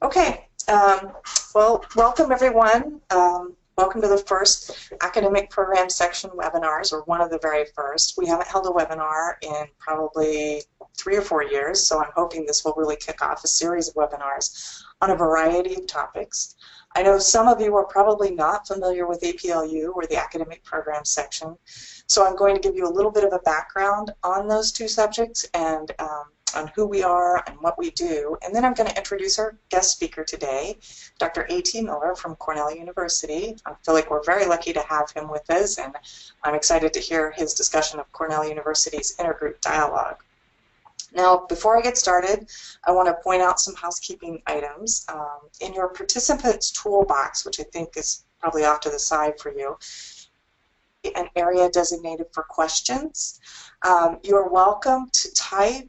Okay, well, welcome everyone. Welcome to the first academic program section webinars, or one of the very first. We haven't held a webinar in probably 3 or 4 years, so I'm hoping this will really kick off a series of webinars on a variety of topics. I know some of you are probably not familiar with APLU, or the academic program section, so I'm going to give you a little bit of a background on those two subjects and on who we are and what we do. And then I'm going to introduce our guest speaker today, Dr. A.T. Miller from Cornell University. I feel like we're very lucky to have him with us, and I'm excited to hear his discussion of Cornell University's Intergroup Dialogue. Now, before I get started, I want to point out some housekeeping items. In your participants toolbox, which I think is probably off to the side for you, an area designated for questions. You're welcome to type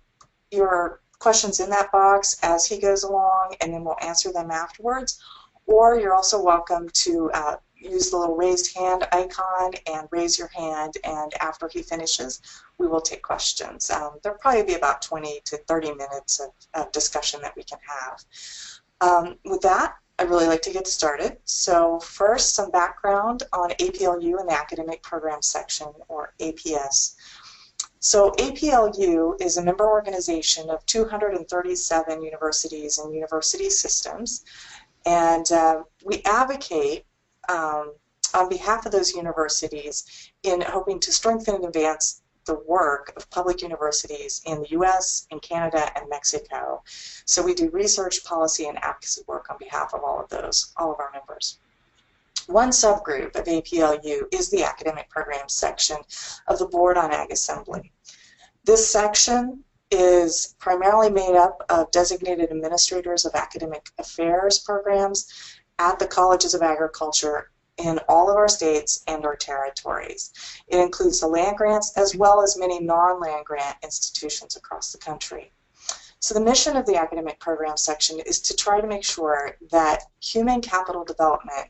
your questions in that box as he goes along, and then we'll answer them afterwards. Or you're also welcome to use the little raised hand icon and raise your hand, and after he finishes, we will take questions. There'll probably be about 20 to 30 minutes of discussion that we can have. With that, I'd really like to get started. So first, some background on APLU and the Academic Program Section, or APS. So APLU is a member organization of 237 universities and university systems, and we advocate on behalf of those universities in hoping to strengthen and advance the work of public universities in the US, in Canada, and Mexico. So we do research, policy, and advocacy work on behalf of all of our members. One subgroup of APLU is the Academic Program section of the Board on Ag Assembly. This section is primarily made up of designated administrators of academic affairs programs at the colleges of agriculture in all of our states and our territories. It includes the land grants as well as many non-land grant institutions across the country. So the mission of the Academic Program section is to try to make sure that human capital development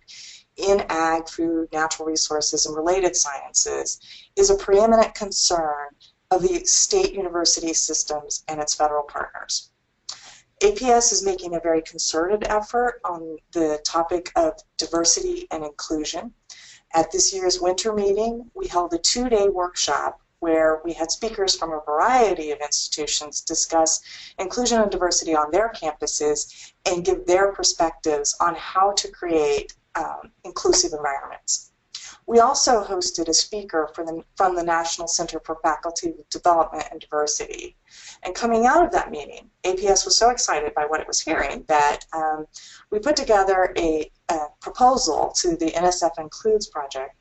in ag, food, natural resources, and related sciences is a preeminent concern of the state university systems and its federal partners. APS is making a very concerted effort on the topic of diversity and inclusion. At this year's winter meeting, we held a 2-day workshop where we had speakers from a variety of institutions discuss inclusion and diversity on their campuses and give their perspectives on how to create inclusive environments. We also hosted a speaker from the National Center for Faculty Development and Diversity. And coming out of that meeting, APS was so excited by what it was hearing that we put together a proposal to the NSF Includes project.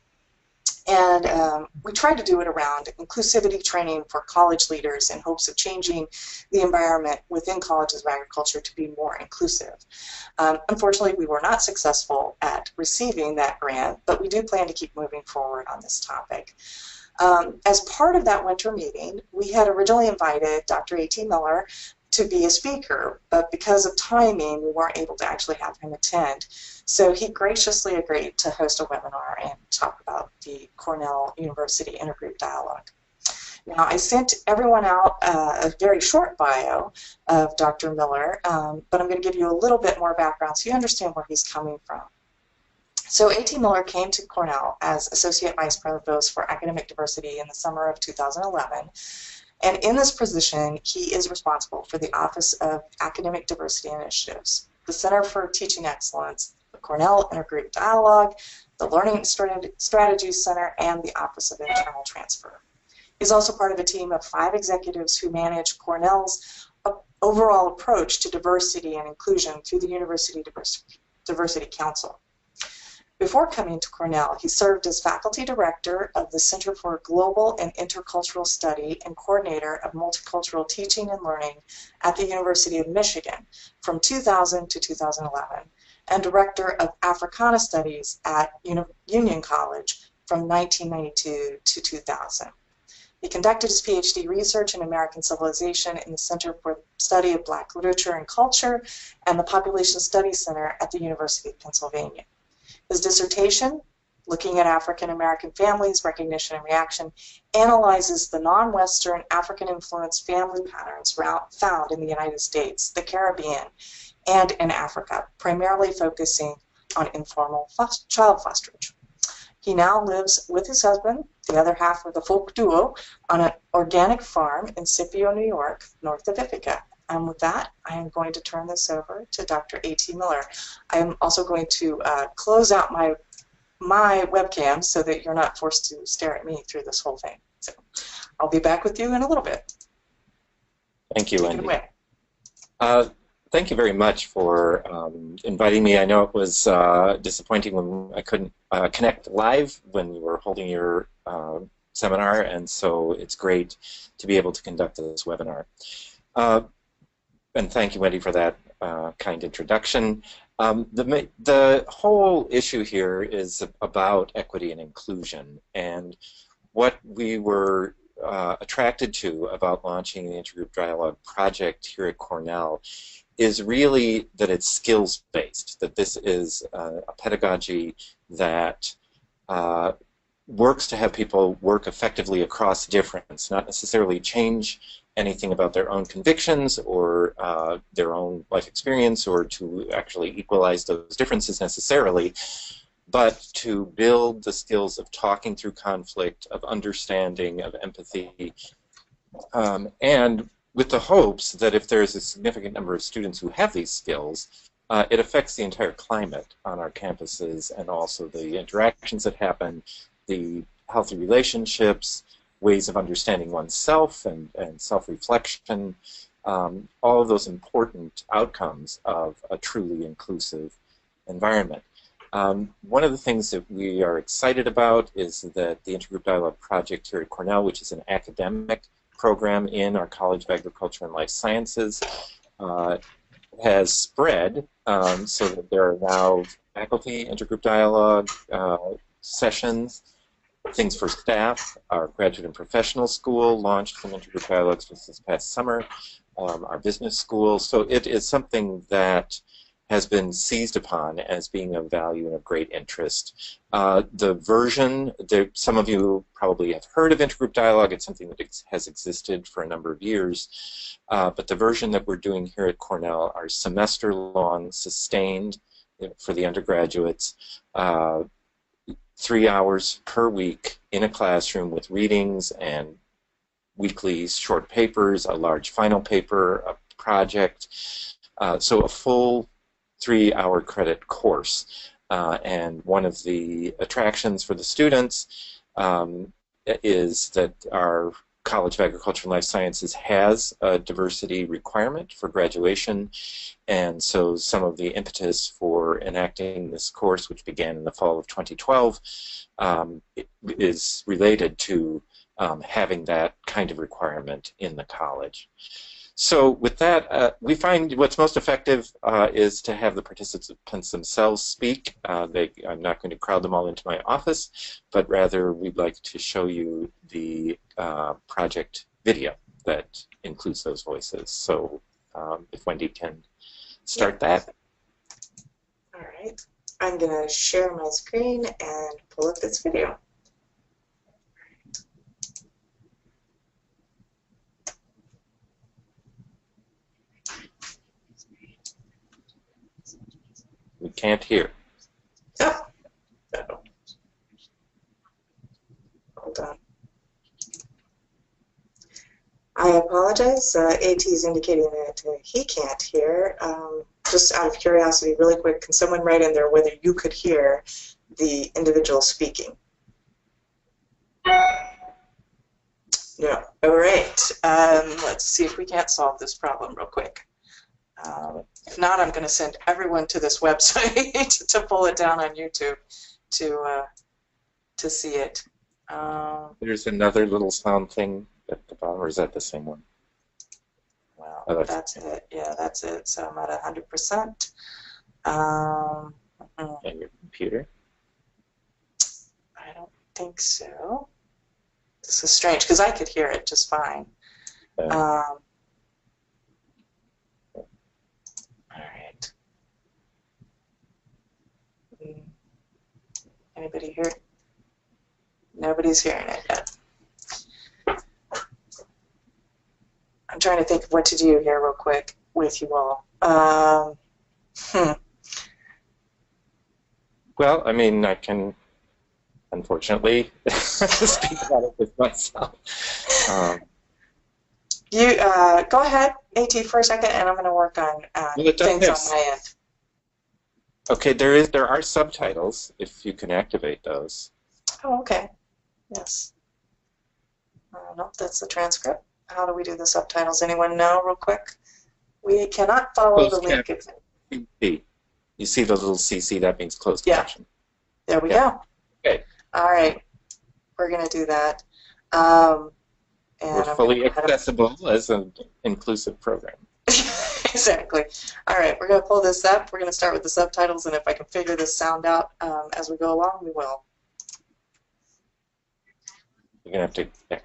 And we tried to do it around inclusivity training for college leaders in hopes of changing the environment within colleges of agriculture to be more inclusive. Unfortunately, we were not successful at receiving that grant, but we do plan to keep moving forward on this topic. As part of that winter meeting, we had originally invited Dr. A.T. Miller to be a speaker, but because of timing, we weren't able to actually have him attend. So he graciously agreed to host a webinar and talk about the Cornell University Intergroup Dialogue. Now, I sent everyone out a very short bio of Dr. Miller, but I'm going to give you a little bit more background so you understand where he's coming from. So A.T. Miller came to Cornell as Associate Vice Provost for Academic Diversity in the summer of 2011. And in this position, he is responsible for the Office of Academic Diversity Initiatives, the Center for Teaching Excellence, the Cornell Intergroup Dialogue, the Learning Strategies Center, and the Office of Internal Transfer. He's also part of a team of 5 executives who manage Cornell's overall approach to diversity and inclusion through the University Diversity Council. Before coming to Cornell, he served as faculty director of the Center for Global and Intercultural Study and coordinator of multicultural teaching and learning at the University of Michigan from 2000 to 2011, and director of Africana Studies at Union College from 1992 to 2000. He conducted his Ph.D. research in American Civilization in the Center for Study of Black Literature and Culture and the Population Studies Center at the University of Pennsylvania. His dissertation, looking at African American families, recognition and reaction, analyzes the non-Western African influenced family patterns found in the United States, the Caribbean, and in Africa, primarily focusing on informal child fosterage. He now lives with his husband, the other half of the folk duo, on an organic farm in Scipio, New York, north of Ithaca. And with that, I am going to turn this over to Dr. A.T. Miller. I am also going to close out my webcam so that you're not forced to stare at me through this whole thing. So I'll be back with you in a little bit. Thank you, Take Wendy. it away. Thank you very much for inviting me. I know it was disappointing when I couldn't connect live when you were holding your seminar, and so it's great to be able to conduct this webinar. And thank you, Wendy, for that kind introduction. The whole issue here is about equity and inclusion, and what we were attracted to about launching the Intergroup Dialogue Project here at Cornell is really that it's skills-based, that this is a pedagogy that works to have people work effectively across difference, not necessarily change anything about their own convictions or their own life experience or to actually equalize those differences necessarily, but to build the skills of talking through conflict, of understanding, of empathy, and with the hopes that if there's a significant number of students who have these skills, it affects the entire climate on our campuses and also the interactions that happen, the healthy relationships, ways of understanding oneself and self-reflection, all of those important outcomes of a truly inclusive environment. One of the things that we are excited about is that the Intergroup Dialogue Project here at Cornell, which is an academic program in our College of Agriculture and Life Sciences, has spread so that there are now faculty intergroup dialogue sessions, things for staff. Our graduate and professional school launched some intergroup dialogues just this past summer, our business school. So it is something that has been seized upon as being of value and of great interest. The version, some of you probably have heard of intergroup dialogue. It's something that has existed for a number of years. But the version that we're doing here at Cornell are semester-long, sustained for the undergraduates, 3 hours per week in a classroom with readings and weekly short papers, a large final paper, a project. So a full 3-hour credit course. And one of the attractions for the students is that our College of Agriculture and Life Sciences has a diversity requirement for graduation, and so some of the impetus for enacting this course, which began in the fall of 2012, is related to having that kind of requirement in the college. So with that, we find what's most effective is to have the participants themselves speak. I'm not going to crowd them all into my office, but rather we'd like to show you the project video that includes those voices. So if Wendy can start that. All right. I'm going to share my screen and pull up this video. We can't hear. Oh. Hold on. I apologize. AT is indicating that he can't hear. Just out of curiosity, really quick, can someone write in there whether you could hear the individual speaking? No. All right. Let's see if we can't solve this problem real quick. If not, I'm going to send everyone to this website to pull it down on YouTube to see it. There's another little sound thing at the bottom, or is that the same one? Well, Oh, that's it. Yeah, that's it. So I'm at 100%. And your computer? I don't think so. This is strange because I could hear it just fine. All right. Anybody here? Nobody's hearing it yet. I'm trying to think of what to do here real quick with you all. Well, I mean, I can, unfortunately, speak about it with myself. You go ahead, AT, for a second, and I'm going to work on things on my end. Okay, there are subtitles if you can activate those. Oh, okay. Yes. Nope, that's the transcript. How do we do the subtitles? Anyone know, real quick? We cannot follow the link. CC. You see the little CC? That means closed caption. There we go. Okay. All right. We're going to do that. We're fully accessible as an inclusive program. Exactly. All right, we're going to pull this up. We're going to start with the subtitles, and if I can figure this sound out as we go along, we will. You're going to have to... Yeah.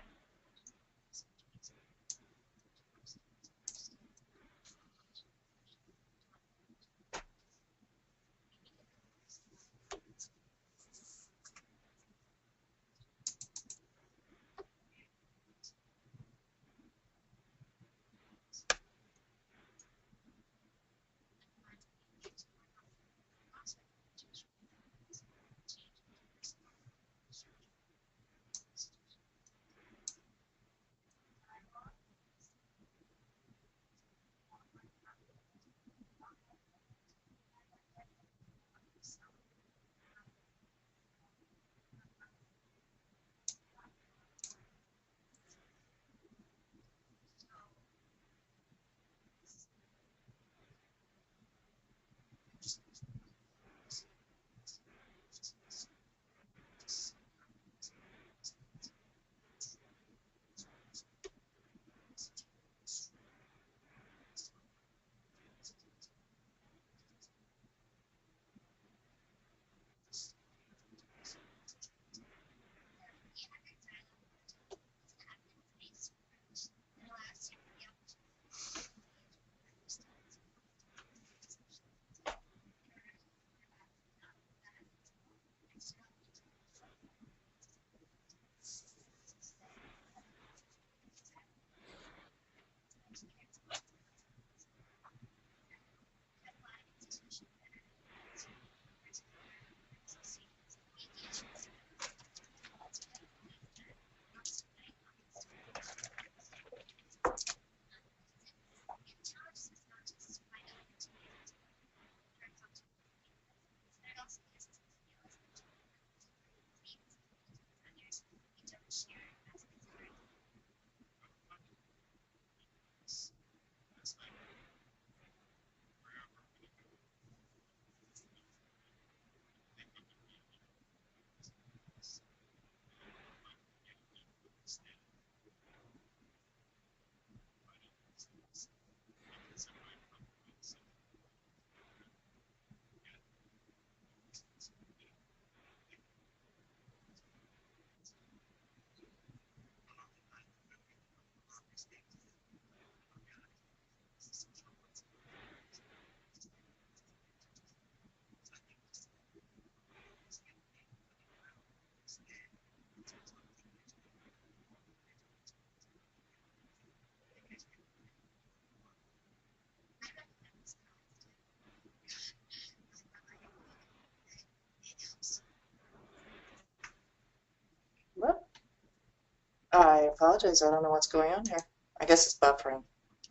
I apologize. I don't know what's going on here. I guess it's buffering.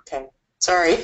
Okay. Sorry.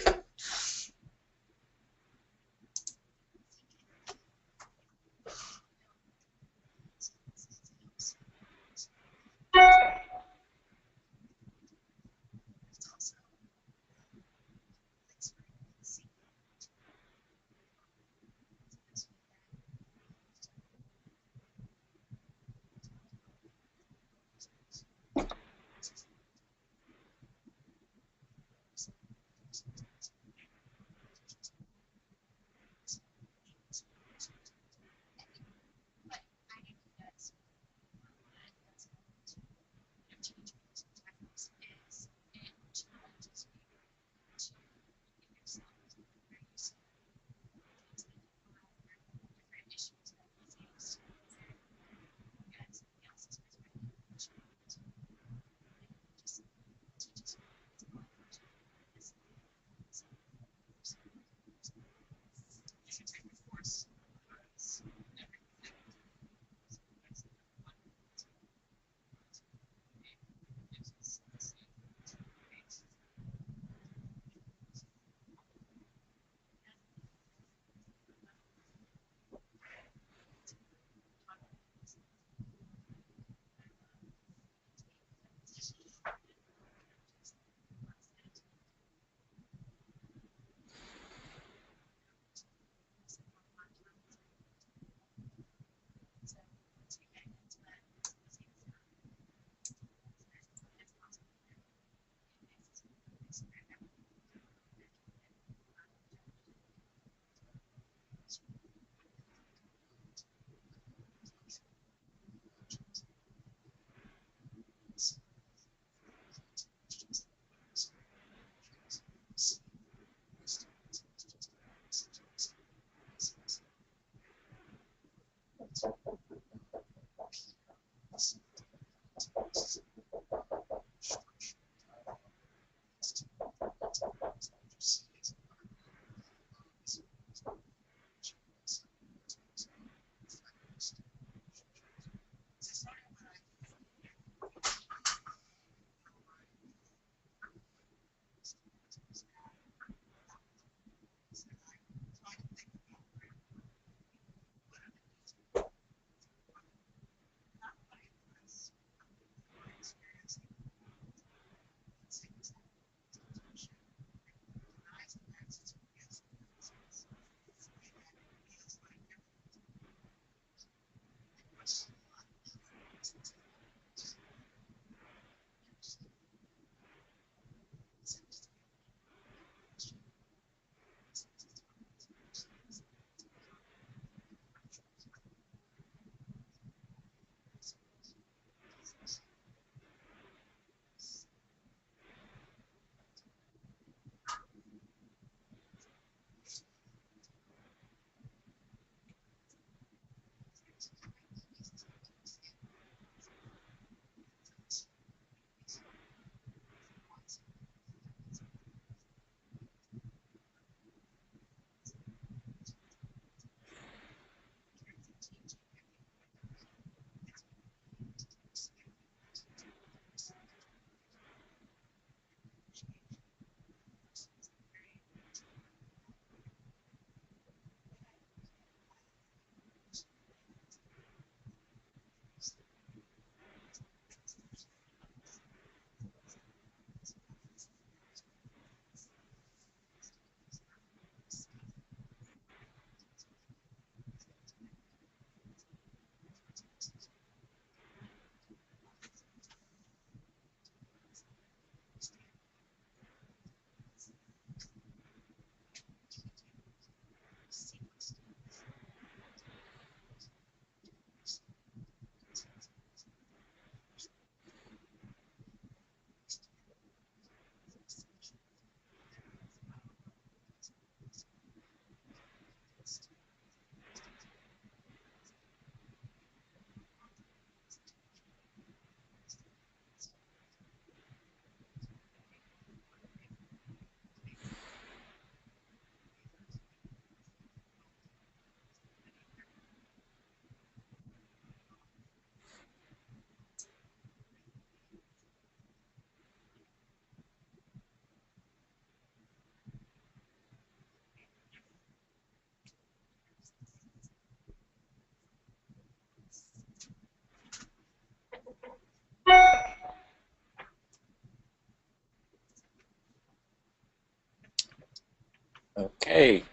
Okay.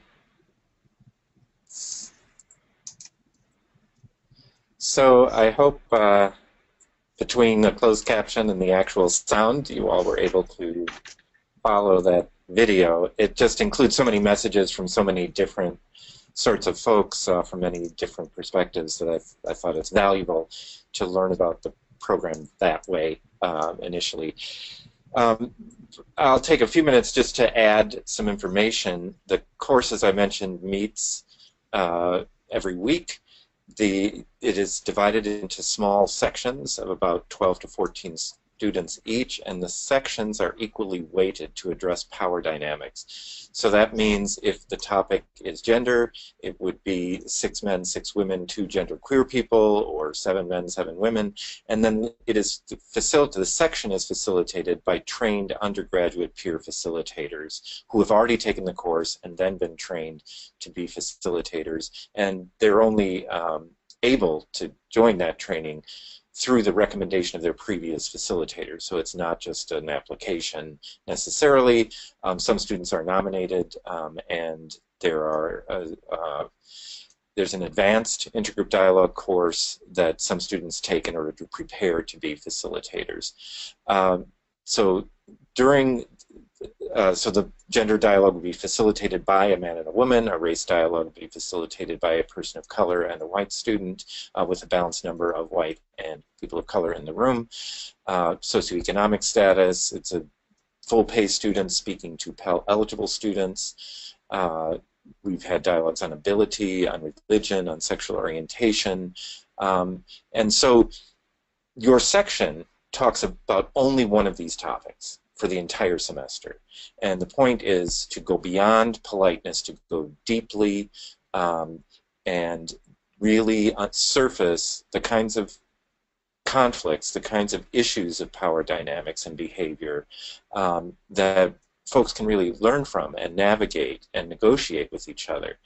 So I hope between the closed caption and the actual sound, you all were able to follow that video. It just includes so many messages from so many different sorts of folks from many different perspectives that I thought it's valuable to learn about the program that way initially. I'll take a few minutes just to add some information. The course, as I mentioned, meets every week. It is divided into small sections of about 12 to 14 students each, and the sections are equally weighted to address power dynamics. So that means if the topic is gender, it would be 6 men, 6 women, 2 genderqueer people, or 7 men, 7 women, and then it is the section is facilitated by trained undergraduate peer facilitators who have already taken the course and then been trained to be facilitators, and they're only able to join that training through the recommendation of their previous facilitators. So it's not just an application necessarily. Some students are nominated, and there's an advanced intergroup dialogue course that some students take in order to prepare to be facilitators. So the gender dialogue will be facilitated by a man and a woman. A race dialogue will be facilitated by a person of color and a white student with a balanced number of white and people of color in the room. Socioeconomic status, it's a full-pay student speaking to Pell-eligible students. We've had dialogues on ability, on religion, on sexual orientation. And so your section talks about only one of these topics for the entire semester. And the point is to go beyond politeness, to go deeply and really surface the kinds of conflicts, the kinds of issues of power dynamics and behavior that folks can really learn from and navigate and negotiate with each other.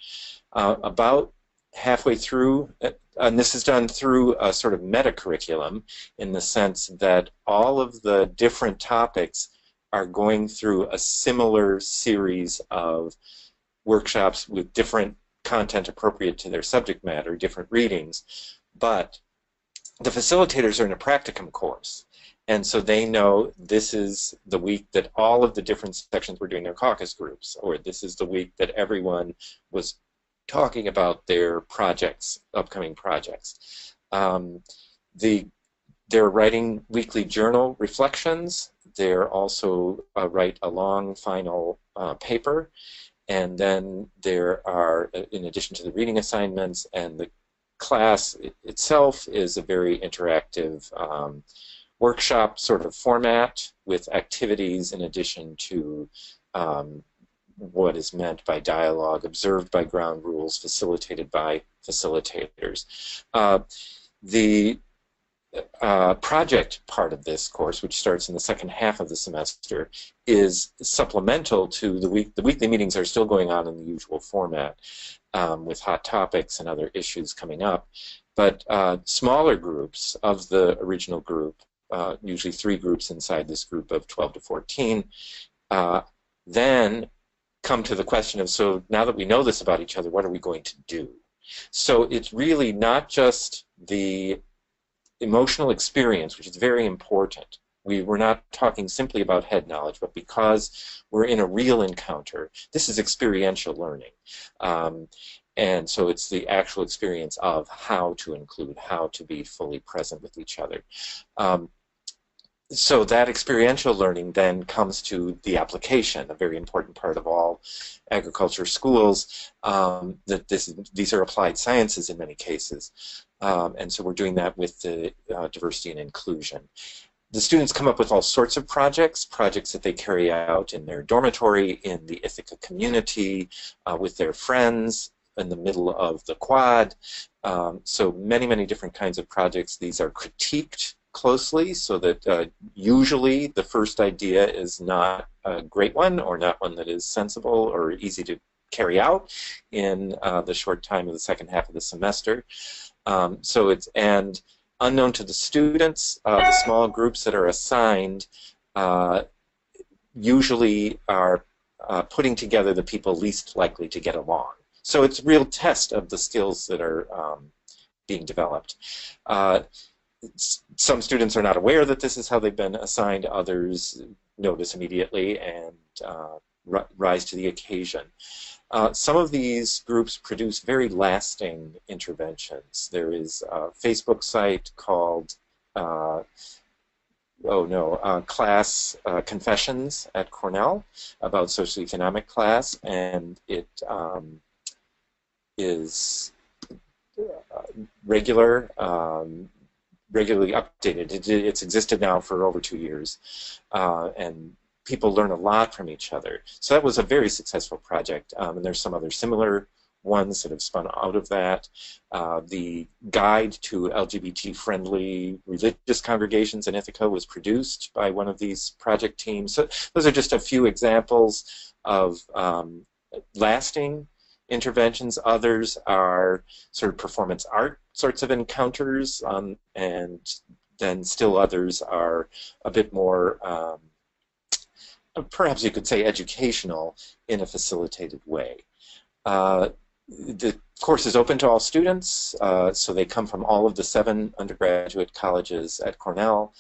About halfway through, and this is done through a sort of meta-curriculum in the sense that all of the different topics are going through a similar series of workshops with different content appropriate to their subject matter, different readings, but the facilitators are in a practicum course, and so they know this is the week that all of the different sections were doing their caucus groups, or this is the week that everyone was talking about their projects, upcoming projects. They're writing weekly journal reflections. They're also write a long final paper, and then there are, in addition to the reading assignments, and the class itself is a very interactive workshop sort of format with activities in addition to what is meant by dialogue, observed by ground rules, facilitated by facilitators. The project part of this course, which starts in the second half of the semester, is supplemental to the week. The weekly meetings are still going on in the usual format with hot topics and other issues coming up. But smaller groups of the original group, usually 3 groups inside this group of 12 to 14, then come to the question of, so now that we know this about each other, what are we going to do? So it's really not just the emotional experience, which is very important. We're not talking simply about head knowledge, but because we're in a real encounter, this is experiential learning. And so it's the actual experience of how to include, how to be fully present with each other. So that experiential learning then comes to the application, a very important part of all agriculture schools, that these are applied sciences in many cases. And so we're doing that with the diversity and inclusion. The students come up with all sorts of projects that they carry out in their dormitory, in the Ithaca community, with their friends, in the middle of the quad. So many, many different kinds of projects. These are critiqued closely so that usually the first idea is not a great one or not one that is sensible or easy to carry out in the short time of the second half of the semester. And unknown to the students, the small groups that are assigned usually are putting together the people least likely to get along. So it's a real test of the skills that are being developed. Some students are not aware that this is how they've been assigned. Others notice immediately and rise to the occasion. Some of these groups produce very lasting interventions. There is a Facebook site called Class Confessions at Cornell about socio-economic class, and it is regularly updated. It's existed now for over 2 years, and people learn a lot from each other. So that was a very successful project, and there's some other similar ones that have spun out of that. The guide to LGBT-friendly religious congregations in Ithaca was produced by one of these project teams. So those are just a few examples of lasting interventions. Others are sort of performance art sorts of encounters, and then still others are a bit more, perhaps you could say, educational in a facilitated way. The course is open to all students, so they come from all of the 7 undergraduate colleges at Cornell,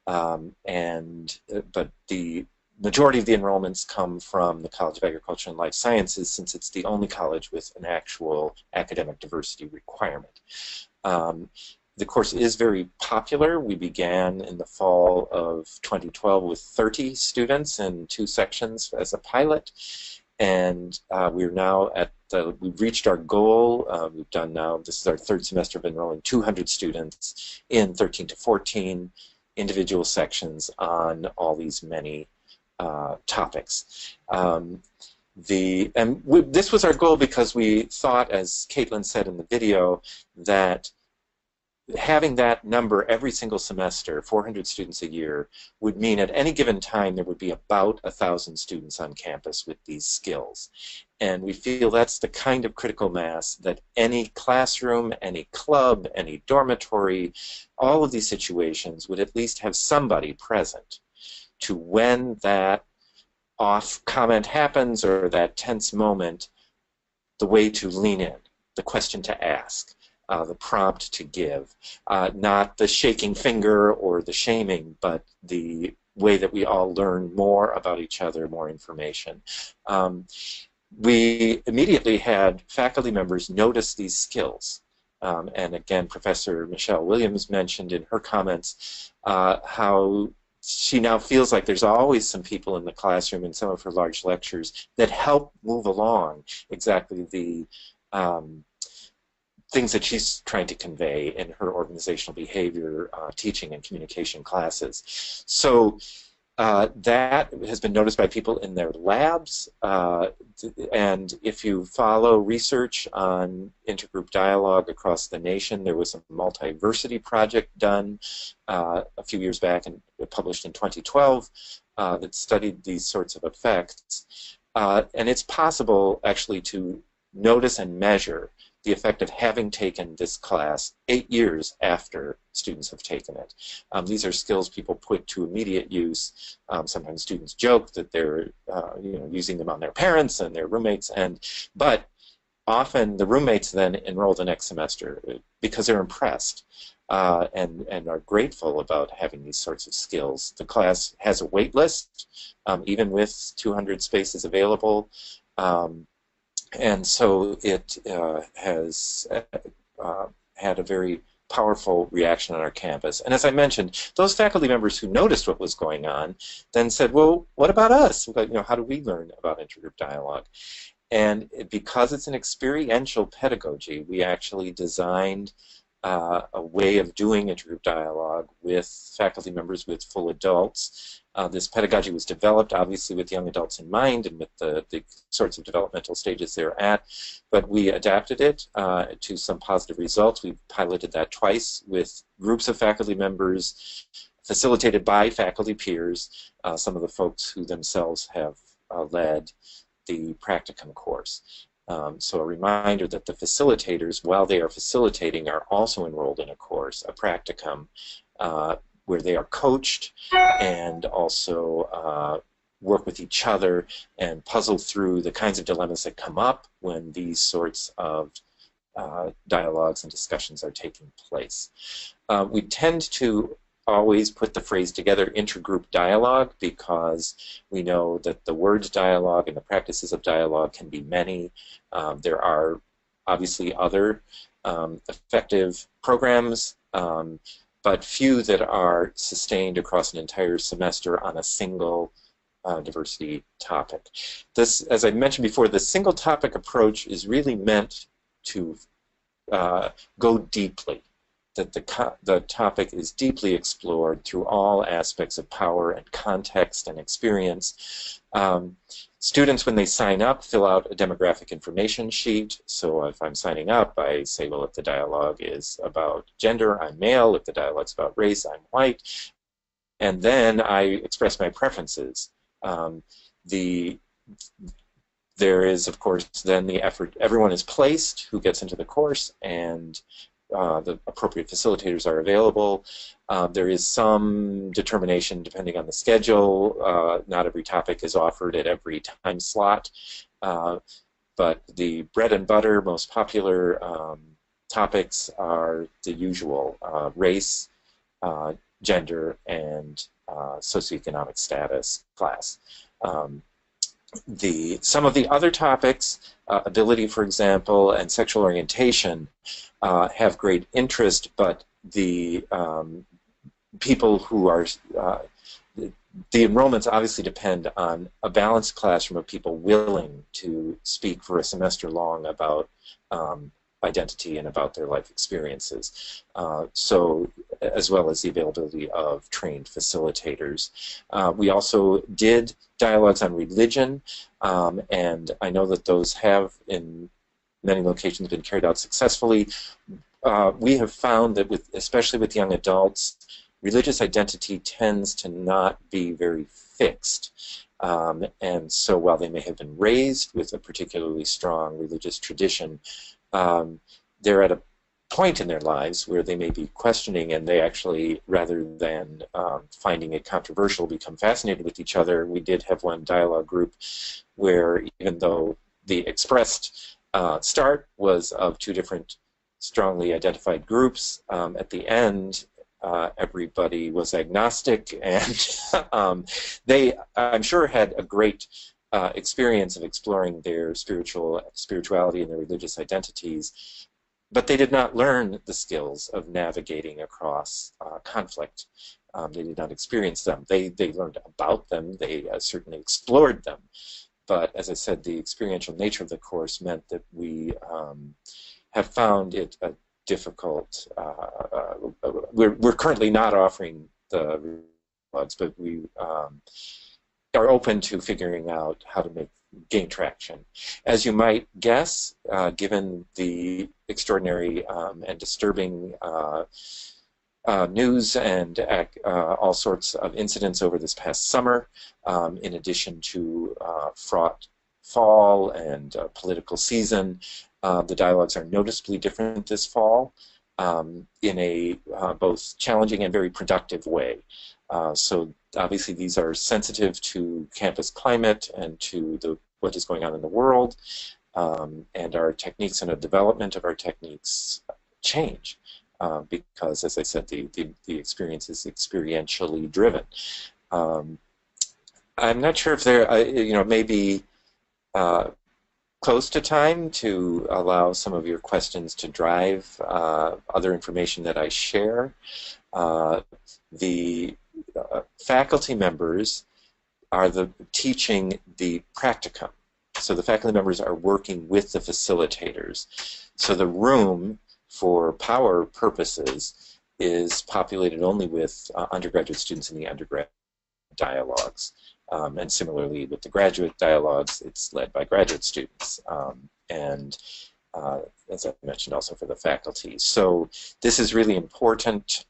but the majority of the enrollments come from the College of Agriculture and Life Sciences, since it's the only college with an actual academic diversity requirement. The course is very popular. We began in the fall of 2012 with 30 students in 2 sections as a pilot, and we're now we've reached our goal. We've done now, this is our 3rd semester of enrolling 200 students in 13 to 14 individual sections on all these many topics. This was our goal because we thought, as Caitlin said in the video, that having that number every single semester, 400 students a year, would mean at any given time there would be about 1,000 students on campus with these skills. And we feel that's the kind of critical mass that any classroom, any club, any dormitory, all of these situations would at least have somebody present to, when that off comment happens or that tense moment, the way to lean in, the question to ask, the prompt to give, not the shaking finger or the shaming, but the way that we all learn more about each other, more information. We immediately had faculty members notice these skills. And again, Professor Michelle Williams mentioned in her comments how she now feels like there's always some people in the classroom in some of her large lectures that help move along exactly the things that she's trying to convey in her organizational behavior, teaching, and communication classes. So that has been noticed by people in their labs, and if you follow research on intergroup dialogue across the nation, there was a multiversity project done a few years back and published in 2012 that studied these sorts of effects. And it's possible actually to notice and measure the effect of having taken this class 8 years after students have taken it. These are skills people put to immediate use. Sometimes students joke that they're using them on their parents and their roommates, but often the roommates then enroll the next semester because they're impressed and are grateful about having these sorts of skills. The class has a wait list, even with 200 spaces available. And so it has had a very powerful reaction on our campus. And as I mentioned, those faculty members who noticed what was going on then said, well, what about us? How do we learn about intergroup dialogue? And because it's an experiential pedagogy, we actually designed a way of doing intergroup dialogue with faculty members, with full adults. This pedagogy was developed obviously with young adults in mind and with the sorts of developmental stages they're at, but we adapted it to some positive results. We piloted that twice with groups of faculty members facilitated by faculty peers, some of the folks who themselves have led the practicum course. So a reminder that the facilitators, while they are facilitating, are also enrolled in a course, a practicum, where they are coached and also work with each other and puzzle through the kinds of dilemmas that come up when these sorts of dialogues and discussions are taking place. We tend to always put the phrase together, intergroup dialogue, because we know that the words dialogue and the practices of dialogue can be many. There are obviously other effective programs, but few that are sustained across an entire semester on a single diversity topic. This, as I mentioned before, the single topic approach is really meant to go deeply, that the topic is deeply explored through all aspects of power and context and experience. Students, when they sign up, fill out a demographic information sheet. So if I'm signing up, I say, well, if the dialogue is about gender, I'm male. If the dialogue's about race, I'm white. And then I express my preferences. There is, of course, then the effort. Everyone is placed who gets into the course, and the appropriate facilitators are available. There is some determination depending on the schedule. Not every topic is offered at every time slot, but the bread and butter, most popular topics are the usual: race, gender, and socioeconomic status, class. Some of the other topics, ability, for example, and sexual orientation, have great interest, but the people who are the enrollments obviously depend on a balanced classroom of people willing to speak for a semester long about identity and about their life experiences, so as well as the availability of trained facilitators. We also did dialogues on religion, and I know that those have in many locations been carried out successfully. We have found that especially with young adults, religious identity tends to not be very fixed. And so while they may have been raised with a particularly strong religious tradition, they're at a point in their lives where they may be questioning, and they actually, rather than finding it controversial, become fascinated with each other. We did have one dialogue group where, even though the expressed start was of two different strongly identified groups, at the end everybody was agnostic, and they, I'm sure, had a great experience of exploring their spirituality and their religious identities, but they did not learn the skills of navigating across conflict. They did not experience them. They learned about them. They certainly explored them. But as I said, the experiential nature of the course meant that we have found it a difficult. We're currently not offering the dialogues, but we are open to figuring out how to gain traction. As you might guess, given the extraordinary and disturbing news and all sorts of incidents over this past summer, in addition to fraught fall and political season, the dialogues are noticeably different this fall in a both challenging and very productive way. So obviously these are sensitive to campus climate and to what is going on in the world, and our techniques and the development of our techniques change because, as I said, the experience is experientially driven. I'm not sure if there, maybe close to time to allow some of your questions to drive other information that I share. The faculty members are teaching the practicum. So the faculty members are working with the facilitators. So the room, for power purposes, is populated only with undergraduate students in the undergrad dialogues. And similarly with the graduate dialogues, it's led by graduate students. As I mentioned, also for the faculty. So this is really important.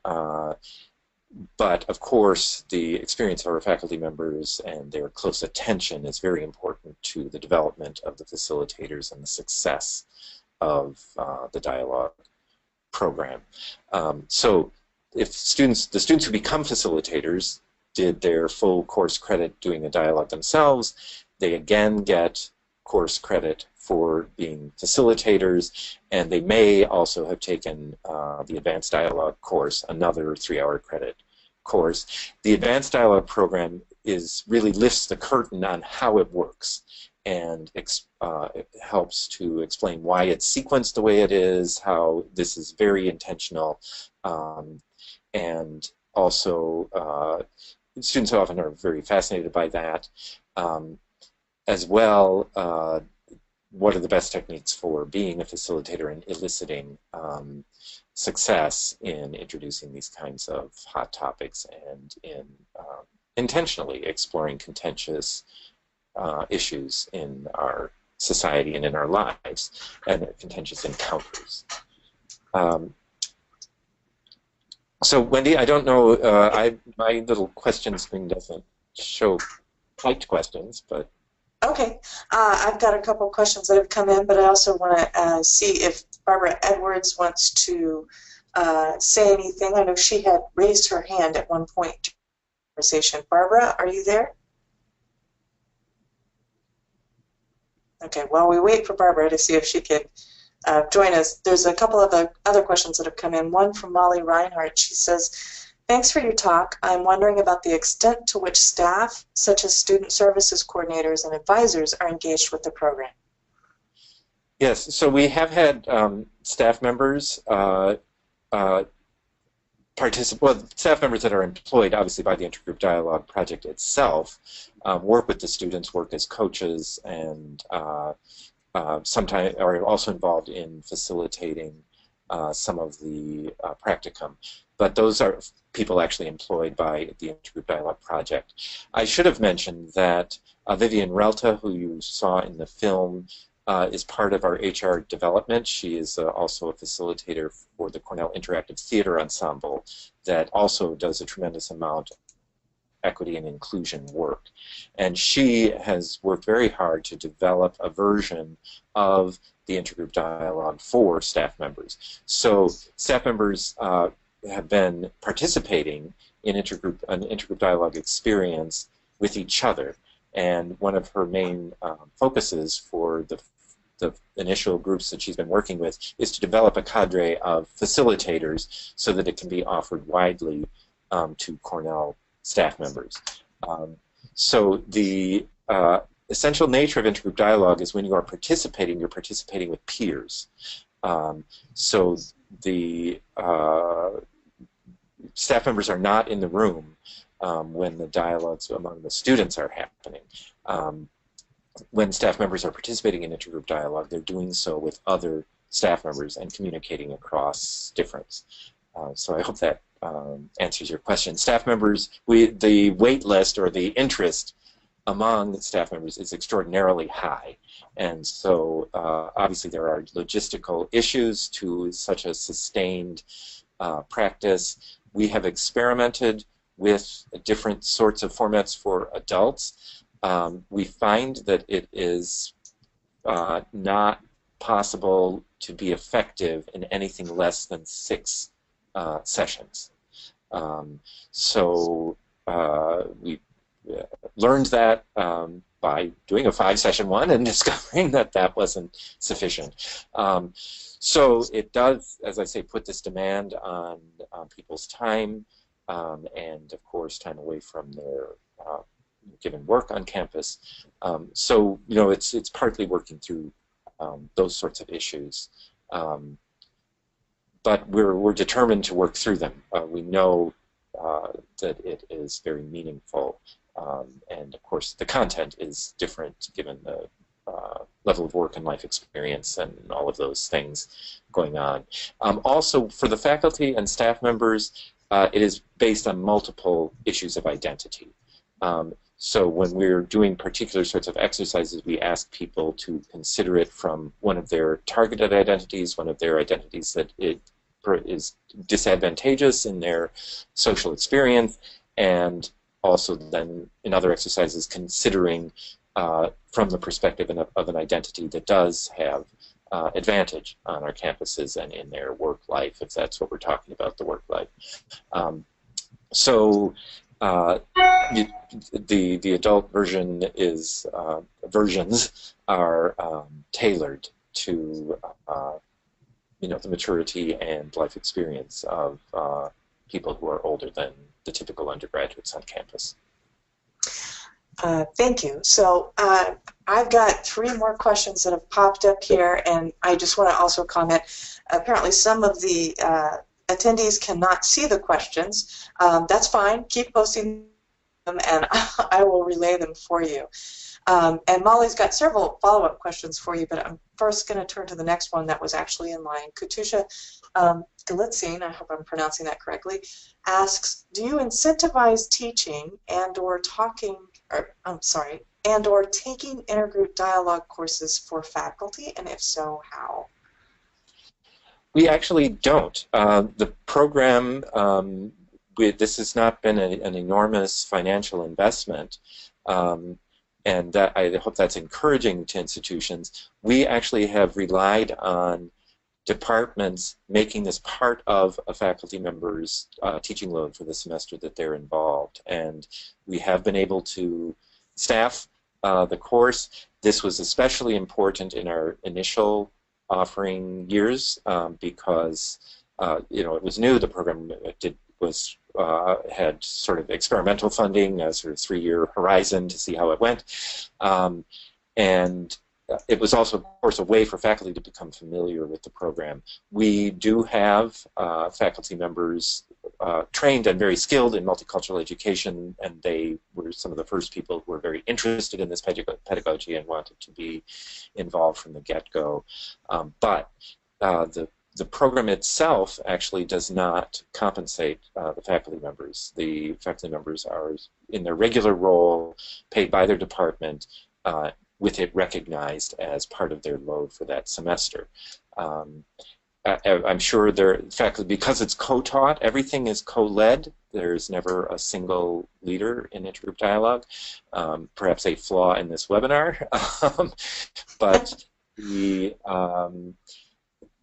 But of course, the experience of our faculty members and their close attention is very important to the development of the facilitators and the success of the dialogue program. So if the students who become facilitators did their full course credit doing the dialogue themselves, they again get course credit for being facilitators, and they may also have taken the Advanced Dialogue course, another 3-hour credit course. The Advanced Dialogue program really lifts the curtain on how it works, and it helps to explain why it's sequenced the way it is, how this is very intentional, and also students often are very fascinated by that. As well, what are the best techniques for being a facilitator and eliciting success in introducing these kinds of hot topics and in intentionally exploring contentious issues in our society and in our lives, and contentious encounters. So Wendy, I don't know, my little question screen doesn't show typed questions, but... Okay, I've got a couple of questions that have come in, but I also want to see if Barbara Edwards wants to say anything. I know she had raised her hand at one point during the conversation. Barbara, are you there? Okay, while we wait for Barbara to see if she could join us, there's a couple of other questions that have come in. One from Molly Reinhardt. She says, thanks for your talk. I'm wondering about the extent to which staff, such as student services coordinators and advisors, are engaged with the program. Yes, so we have had staff members staff members that are employed, obviously, by the Intergroup Dialogue Project itself, work with the students, work as coaches, and sometimes are also involved in facilitating some of the practicum. But those are people actually employed by the Intergroup Dialogue Project. I should have mentioned that Vivian Relta, who you saw in the film, is part of our HR development. She is also a facilitator for the Cornell Interactive Theater Ensemble that also does a tremendous amount of equity and inclusion work. And she has worked very hard to develop a version of the Intergroup Dialogue for staff members. So staff members have been participating in an intergroup dialogue experience with each other. And one of her main focuses for the initial groups that she's been working with is to develop a cadre of facilitators so that it can be offered widely to Cornell staff members. So the essential nature of intergroup dialogue is when you are participating, you're participating with peers. So the staff members are not in the room when the dialogues among the students are happening. When staff members are participating in intergroup dialogue, they're doing so with other staff members and communicating across difference. So I hope that answers your question. Staff members, the wait list or the interest among staff members is extraordinarily high. And so obviously there are logistical issues to such a sustained practice. We have experimented with different sorts of formats for adults. We find that it is not possible to be effective in anything less than 6 sessions. So we learned that by doing a 5-session one and discovering that that wasn't sufficient. So it does, as I say, put this demand on people's time and, of course, time away from their given work on campus. So, you know, it's partly working through those sorts of issues. But we're determined to work through them. We know that it is very meaningful. And, of course, the content is different given the level of work and life experience and all of those things going on. Also, for the faculty and staff members, it is based on multiple issues of identity. So when we're doing particular sorts of exercises, we ask people to consider it from one of their targeted identities, one of their identities that it is disadvantageous in their social experience, and also then in other exercises considering from the perspective of an identity that does have advantage on our campuses and in their work life, if that's what we're talking about, the work life. So uh, the adult version is versions are tailored to the maturity and life experience of people who are older than the typical undergraduates on campus. Thank you. So I've got 3 more questions that have popped up here, and I just want to also comment. Apparently some of the attendees cannot see the questions. That's fine. Keep posting them, and I will relay them for you. And Molly's got several follow-up questions for you, but I'm first going to turn to the next one that was actually in line. Katusha Galitzine, I hope I'm pronouncing that correctly, asks, do you incentivize teaching and/or taking intergroup dialogue courses for faculty, and if so, how? We actually don't. The program, this has not been an enormous financial investment, and that I hope that's encouraging to institutions. We actually have relied on departments making this part of a faculty member's teaching load for the semester that they're involved, and we have been able to staff the course. This was especially important in our initial offering years because it was new. The program had sort of experimental funding, a sort of 3-year horizon to see how it went, and it was also, of course, a way for faculty to become familiar with the program. We do have faculty members trained and very skilled in multicultural education, and they were some of the first people who were very interested in this pedagogy and wanted to be involved from the get-go. But the program itself actually does not compensate the faculty members. The faculty members are in their regular role, paid by their department, with it recognized as part of their load for that semester. I'm sure faculty, because it's co-taught, everything is co-led. There's never a single leader in intergroup dialogue. Perhaps a flaw in this webinar, but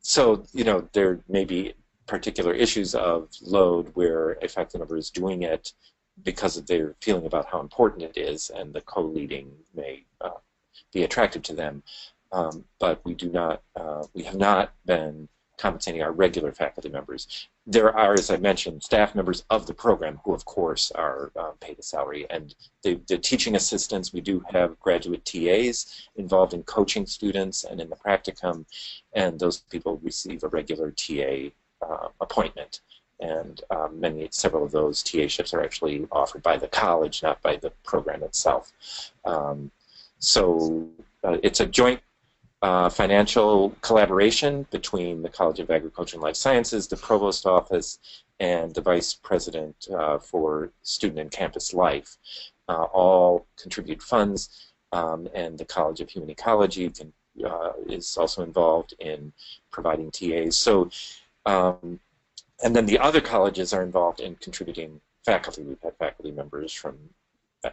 so there may be particular issues of load where a faculty member is doing it because of their feeling about how important it is, and the co-leading may be attractive to them. But we have not been compensating our regular faculty members. There are, as I mentioned, staff members of the program who, of course, are paid a salary. And the teaching assistants, we do have graduate TAs involved in coaching students and in the practicum, and those people receive a regular TA appointment. And several of those TA-ships are actually offered by the college, not by the program itself. So it's a joint financial collaboration between the College of Agriculture and Life Sciences, the Provost Office, and the Vice President for Student and Campus Life. All contribute funds, and the College of Human Ecology is also involved in providing TAs. So, and then the other colleges are involved in contributing faculty. We've had faculty members from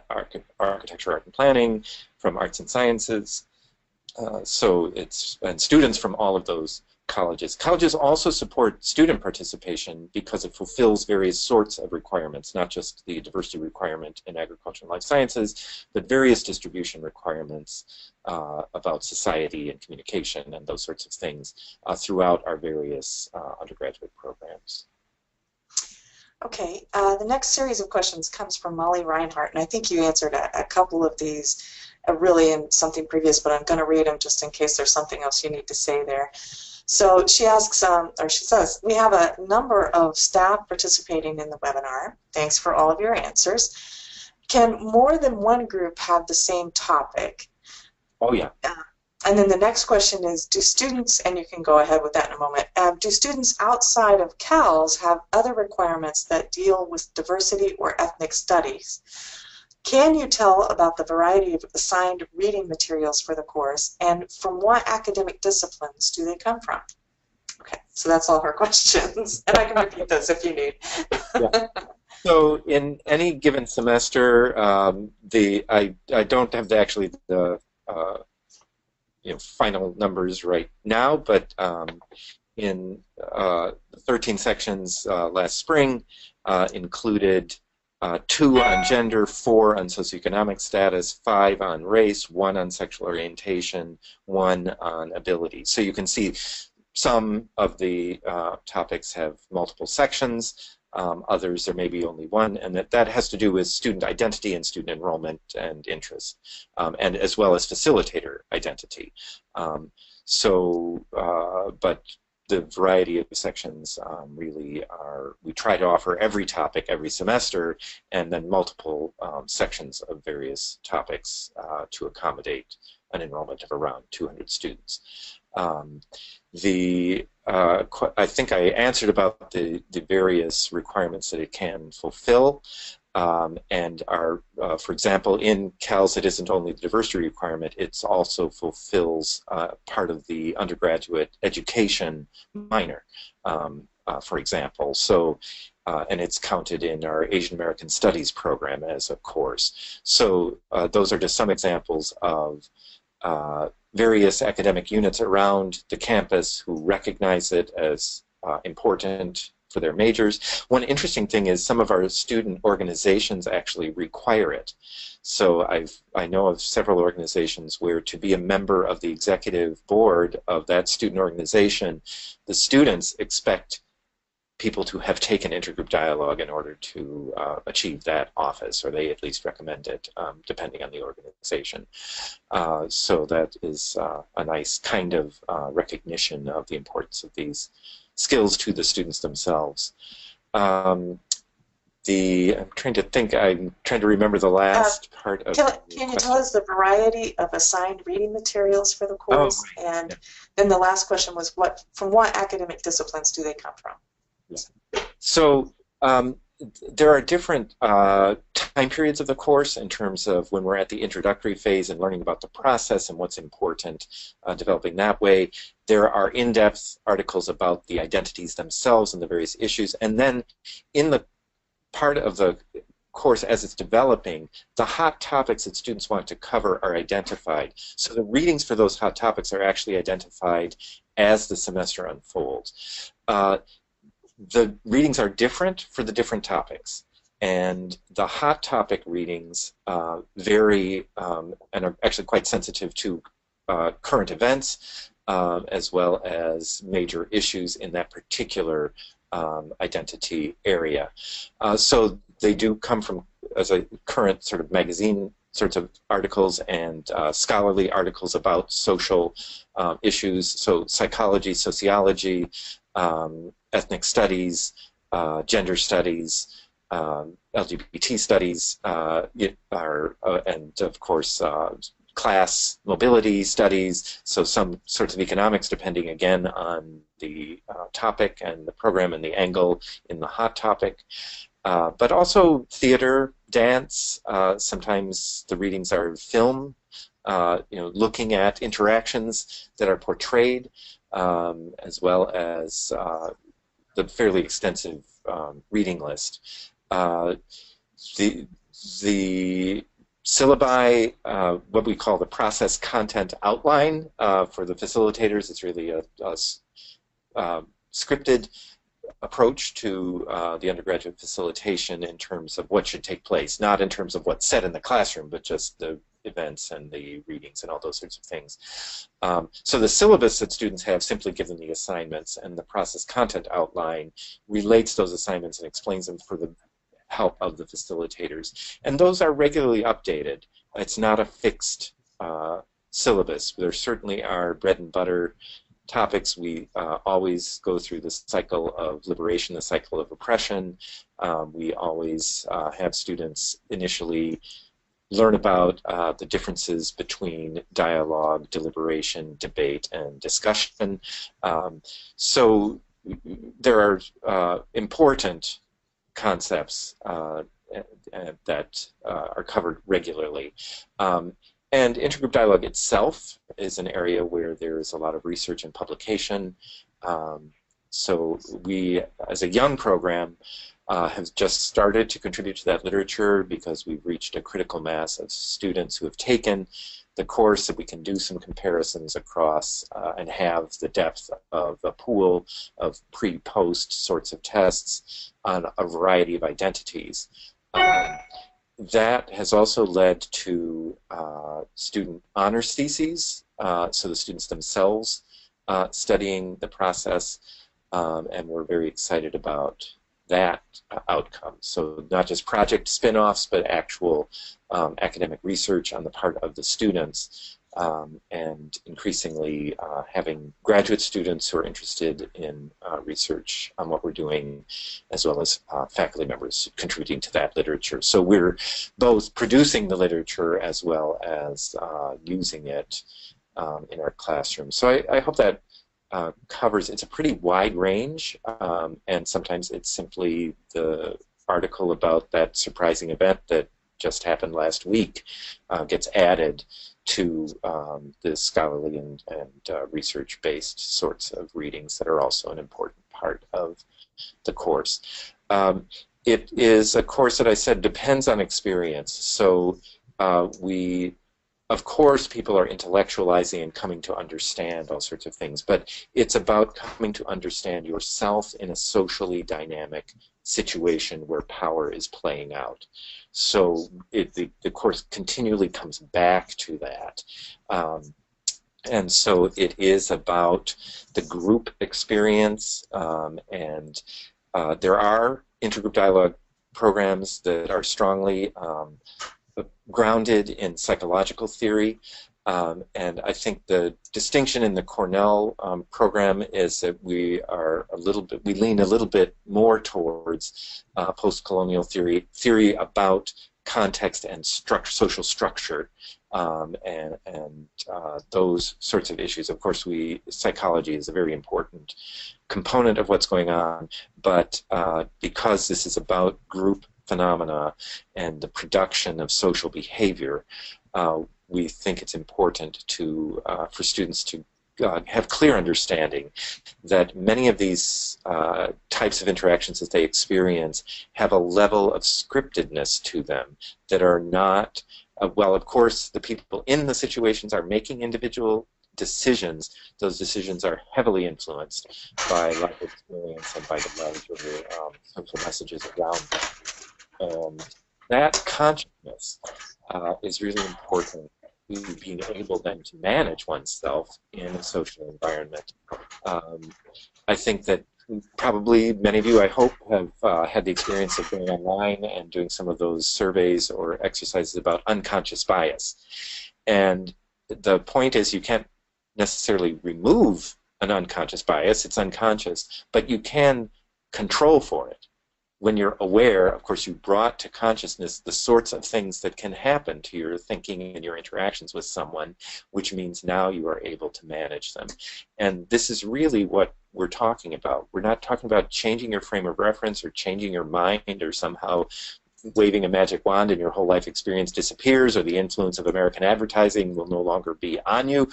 architecture, art and planning, from arts and sciences, and students from all of those colleges. Colleges also support student participation because it fulfills various sorts of requirements, not just the diversity requirement in agriculture and life sciences, but various distribution requirements about society and communication and those sorts of things throughout our various undergraduate programs. Okay, the next series of questions comes from Molly Reinhardt, and I think you answered a couple of these really in something previous, but I'm going to read them just in case there's something else you need to say there. So she asks, or she says, we have a number of staff participating in the webinar. Thanks for all of your answers. Can more than one group have the same topic? Oh, yeah. And then the next question is, do students, and you can go ahead with that in a moment, do students outside of CALS have other requirements that deal with diversity or ethnic studies? Can you tell about the variety of assigned reading materials for the course, and from what academic disciplines do they come from? Okay, so that's all her questions, and I can repeat those if you need. Yeah. So in any given semester, I don't have the final numbers right now, but in the 13 sections last spring included 2 on gender, 4 on socioeconomic status, 5 on race, 1 on sexual orientation, 1 on ability. So you can see some of the topics have multiple sections, others there may be only one, and that has to do with student identity and student enrollment and interest, and as well as facilitator identity. But the variety of sections really are, we try to offer every topic every semester, and then multiple sections of various topics to accommodate an enrollment of around 200 students. I think I answered about the various requirements that it can fulfill. And for example, in CALS, it isn't only the diversity requirement, it also fulfills part of the undergraduate education minor, for example. So, and it's counted in our Asian American Studies program as a course. So those are just some examples of various academic units around the campus who recognize it as important for their majors. One interesting thing is some of our student organizations actually require it. So I know of several organizations where to be a member of the executive board of that student organization, the students expect people to have taken intergroup dialogue in order to achieve that office, or they at least recommend it, depending on the organization. So that is a nice kind of recognition of the importance of these skills to the students themselves. I'm trying to remember the last part of Can you tell us the variety of assigned reading materials for the course? Oh, right. And then the last question was, from what academic disciplines do they come from? Yeah. So there are different time periods of the course in terms of when we're at the introductory phase and learning about the process and what's important, developing that way. There are in-depth articles about the identities themselves and the various issues. And then in the part of the course as it's developing, the hot topics that students want to cover are identified. So the readings for those hot topics are actually identified as the semester unfolds. The readings are different for the different topics, and the hot topic readings vary and are actually quite sensitive to current events as well as major issues in that particular identity area. So they do come from as a current sort of magazine sorts of articles and scholarly articles about social issues, so psychology, sociology, ethnic studies, gender studies, LGBT studies, and of course class mobility studies, so some sorts of economics depending again on the topic and the program and the angle in the hot topic. But also theater, dance, sometimes the readings are film, looking at interactions that are portrayed, as well as the fairly extensive reading list. The syllabi, what we call the process content outline for the facilitators, it's really a scripted approach to the undergraduate facilitation in terms of what should take place, not in terms of what's said in the classroom, but just the events and the readings and all those sorts of things. So the syllabus that students have simply give them the assignments, and the process content outline relates those assignments and explains them for the help of the facilitators. And those are regularly updated. It's not a fixed syllabus. There certainly are bread and butter topics. We always go through the cycle of liberation, the cycle of oppression. We always have students initially learn about the differences between dialogue, deliberation, debate, and discussion. So there are important concepts that are covered regularly. And intergroup dialogue itself is an area where there's a lot of research and publication. So we, as a young program, have just started to contribute to that literature because we've reached a critical mass of students who have taken the course, so we can do some comparisons across and have the depth of a pool of pre-post sorts of tests on a variety of identities. That has also led to student honors theses, so the students themselves studying the process, and we're very excited about that outcome. So not just project spin-offs, but actual academic research on the part of the students, and increasingly having graduate students who are interested in research on what we're doing, as well as faculty members contributing to that literature. So we're both producing the literature as well as using it in our classroom. So I hope that covers, it's a pretty wide range, and sometimes it's simply the article about that surprising event that just happened last week gets added to the scholarly and research-based sorts of readings that are also an important part of the course. It is a course that I said depends on experience, so of course, people are intellectualizing and coming to understand all sorts of things, but it's about coming to understand yourself in a socially dynamic situation where power is playing out. So the course continually comes back to that. And so it is about the group experience, and there are intergroup dialogue programs that are strongly grounded in psychological theory, and I think the distinction in the Cornell program is that we lean a little bit more towards post-colonial theory about context and social structure, and those sorts of issues. Of course, psychology is a very important component of what's going on, but because this is about group phenomena and the production of social behavior, we think it's important for students to have clear understanding that many of these types of interactions that they experience have a level of scriptedness to them that are not, well, of course, the people in the situations are making individual decisions. Those decisions are heavily influenced by life experience and by the larger social messages around them. And that consciousness is really important to being able then to manage oneself in a social environment. I think that probably many of you, I hope, have had the experience of going online and doing some of those surveys or exercises about unconscious bias. And the point is, you can't necessarily remove an unconscious bias, it's unconscious, but you can control for it. When you're aware, of course, you brought to consciousness the sorts of things that can happen to your thinking and your interactions with someone, which means now you are able to manage them. And this is really what we're talking about. We're not talking about changing your frame of reference or changing your mind or somehow waving a magic wand and your whole life experience disappears, or the influence of American advertising will no longer be on you.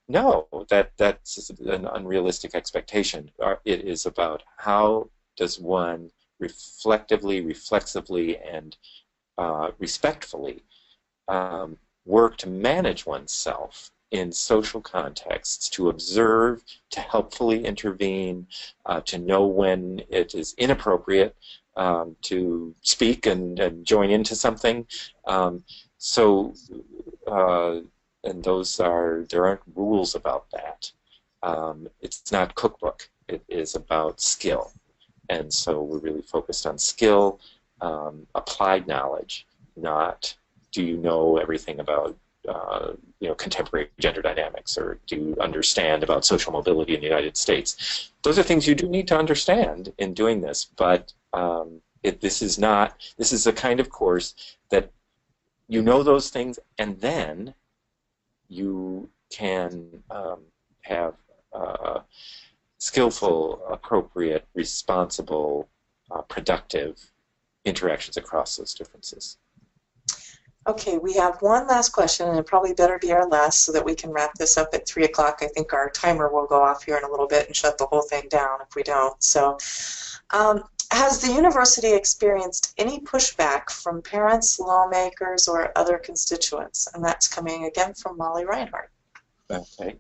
No, that's an unrealistic expectation. It is about how does one reflectively, reflexively, and respectfully work to manage oneself in social contexts, to observe, to helpfully intervene, to know when it is inappropriate to speak and join into something. And there aren't rules about that. It's not cookbook. It is about skill. And so we're really focused on skill, applied knowledge, not do you know everything about contemporary gender dynamics, or do you understand about social mobility in the United States. Those are things you do need to understand in doing this, but this is a kind of course that you know those things, and then you can have skillful, appropriate, responsible, productive interactions across those differences. Okay, we have one last question, and it probably better be our last so that we can wrap this up at 3 o'clock. I think our timer will go off here in a little bit and shut the whole thing down if we don't. So, has the university experienced any pushback from parents, lawmakers, or other constituents? And that's coming again from Molly Reinhardt. Okay.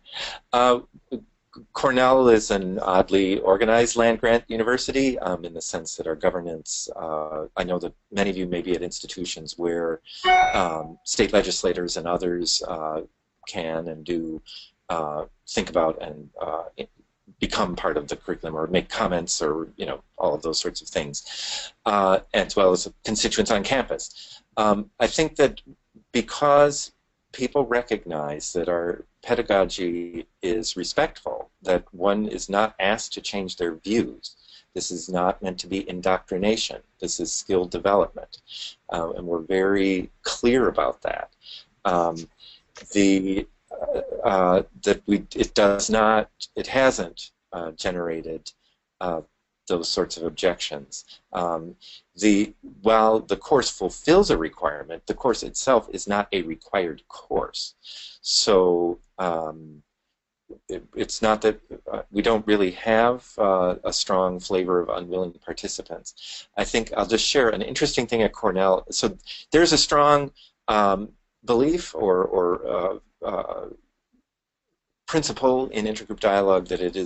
Cornell is an oddly organized land-grant university in the sense that our governance, I know that many of you may be at institutions where state legislators and others can and do think about and become part of the curriculum or make comments or, you know, all of those sorts of things, as well as constituents on campus. I think that because people recognize that our pedagogy is respectful, that one is not asked to change their views. This is not meant to be indoctrination. This is skill development. And we're very clear about that. It hasn't generated those sorts of objections. While the course fulfills a requirement, the course itself is not a required course. So it's not that we don't really have a strong flavor of unwilling participants. I think I'll just share an interesting thing at Cornell. So there's a strong belief or principle in intergroup dialogue that it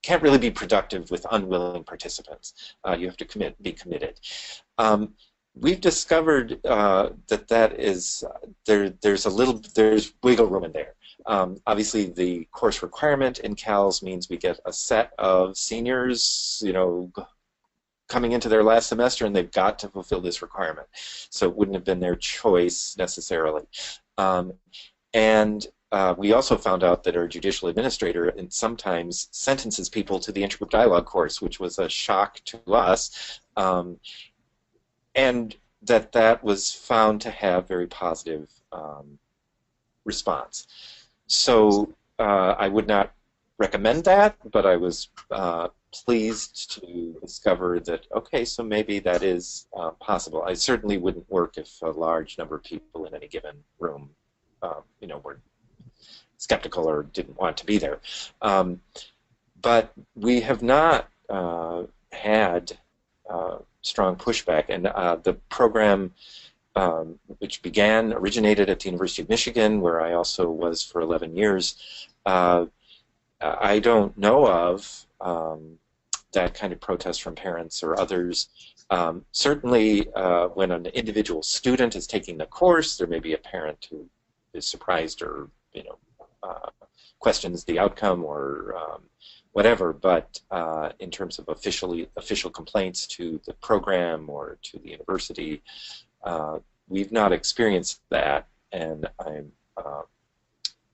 can't really be productive with unwilling participants. You have to be committed. We've discovered that is there's wiggle room in there. Obviously, the course requirement in CALS means we get a set of seniors, you know, coming into their last semester, and they've got to fulfill this requirement. So it wouldn't have been their choice necessarily. We also found out that our judicial administrator and sometimes sentences people to the intergroup dialogue course, which was a shock to us, and that was found to have very positive response. So I would not recommend that, but I was pleased to discover that, okay, so maybe that is possible. I certainly wouldn't work if a large number of people in any given room, you know, were skeptical or didn't want to be there. But we have not had strong pushback, and the program which originated at the University of Michigan, where I also was for 11 years, I don't know of that kind of protest from parents or others. Certainly when an individual student is taking the course, there may be a parent who is surprised or, you know, questions the outcome or whatever, but in terms of official complaints to the program or to the university, we've not experienced that, and I'm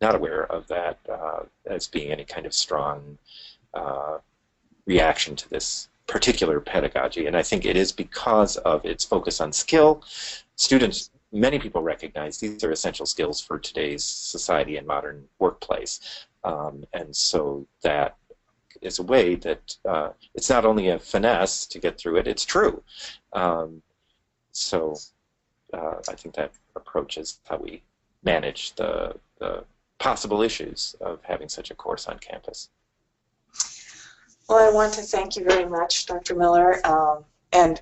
not aware of that as being any kind of strong reaction to this particular pedagogy. And I think it is because of its focus on skill. Students, many people recognize these are essential skills for today's society and modern workplace. And so that is a way that it's not only a finesse to get through it, it's true. So I think that approach is how we manage the possible issues of having such a course on campus. Well, I want to thank you very much, Dr. Miller. And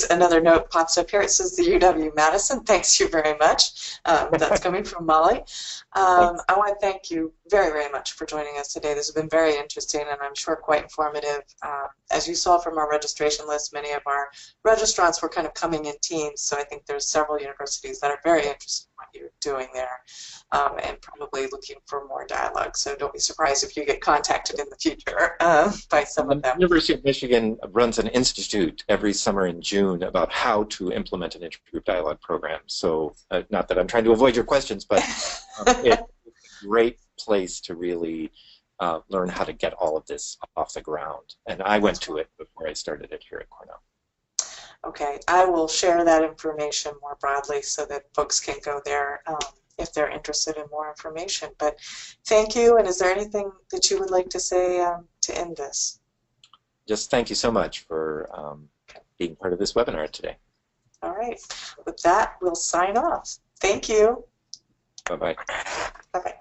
another note pops up here. It says the UW-Madison. Thanks you very much. That's coming from Molly. I want to thank you very, very much for joining us today. This has been very interesting and I'm sure quite informative. As you saw from our registration list, many of our registrants were kind of coming in teams, so I think there's several universities that are very interested in what you're doing there and probably looking for more dialogue. So don't be surprised if you get contacted in the future by some of them. The University of Michigan runs an institute every summer in June about how to implement an intergroup dialogue program. So not that I'm trying to avoid your questions, but it's a great place to really learn how to get all of this off the ground. And I went to it before I started it here at Cornell. Okay, I will share that information more broadly so that folks can go there if they're interested in more information. But thank you, and is there anything that you would like to say to end this? Just thank you so much for being part of this webinar today. All right, with that, we'll sign off. Thank you. Bye-bye. Bye-bye.